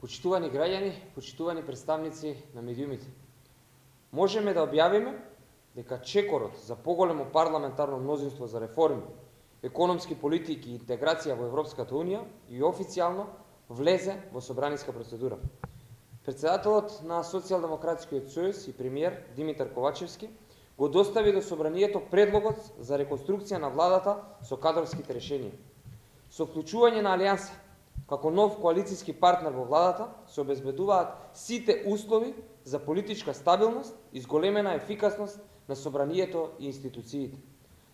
Почитувани граѓани, почитувани представници на медиумите. Можеме да објавиме дека чекорот за поголемо парламентарно мнозинство за реформи, економски политики и интеграција во Европската Унија и официјално влезе во собраниска процедура. Председателот на Социјалдемократскиот сојуз и премиер Димитар Ковачевски го достави до собранието предлогот за реконструкција на владата со кадровските решенија. Со вклучување на Алијанса како нов коалицијски партнер во владата се обезбедуваат сите услови за политичка стабилност и зголемена ефикасност на собранието и институциите.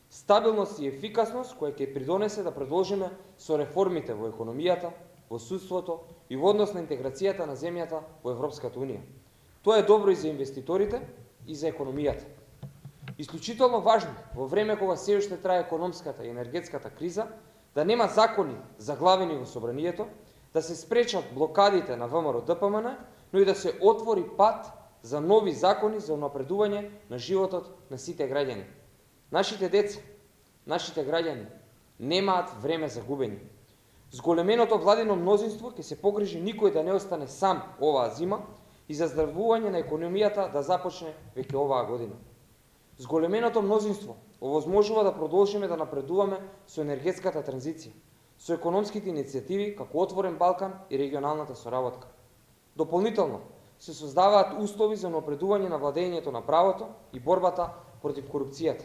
Стабилност и ефикасност која ќе придонесе да продолжиме со реформите во економијата, во судството и во однос на интеграцијата на земјата во Европската Унија. Тоа е добро и за инвеститорите и за економијата. Исклучително важно во време кога се уште трае економската и енергетската криза, да нема закони заглавени во собранието, да се спречат блокадите на ВМРО-ДПМН, но и да се отвори пат за нови закони за унапредување на животот на сите граѓани. Нашите деца, нашите граѓани немаат време за губење. Зголеменото владино мнозинство ќе се погрижи никој да не остане сам оваа зима и за заздравување на економијата да започне веќе оваа година. Зголеменото мнозинство овозможува да продолжиме да напредуваме со енергетската транзиција, со економските иницијативи како Отворен Балкан и регионалната соработка. Дополнително се создаваат услови за напредување на владењето на правото и борбата против корупцијата.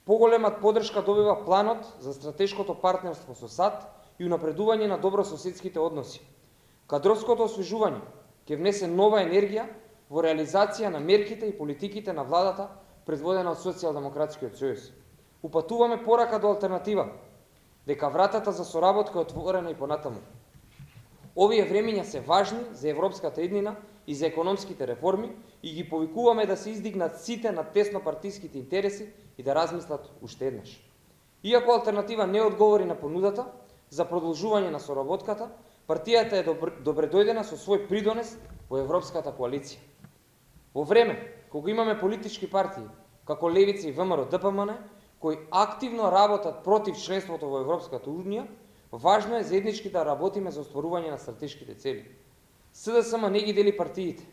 Поголемат подршка добива планот за стратешкото партнерство со САД и унапредување на добрососедските односи. Кадровското освежување ќе внесе нова енергија во реализација на мерките и политиките на владата предводена од Социјалдемократскиот сојуз. Упатуваме порака до алтернатива, дека вратата за соработка е отворена и понатаму. Овие времиња се важни за европската иднина и за економските реформи и ги повикуваме да се издигнат сите на теснопартиските интереси и да размислат уште еднаш. Иако алтернатива не одговори на понудата за продолжување на соработката, партијата е добредојдена со свој придонес во Европската коалиција. Во време кога имаме политички партии, како Левица и ВМРО-ДПМН, кои активно работат против членството во Европската Унија, важно е заеднички да работиме за остварување на стратешките цели. СДСМ не ги дели партиите.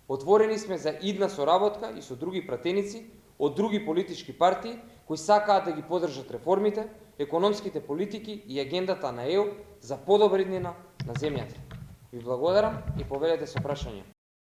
Отворени сме за идна соработка и со други пратеници од други политички партии кои сакаат да ги поддржат реформите, економските политики и агендата на ЕУ за подобра иднина на земјата. Ви благодарам и повелете со прашања.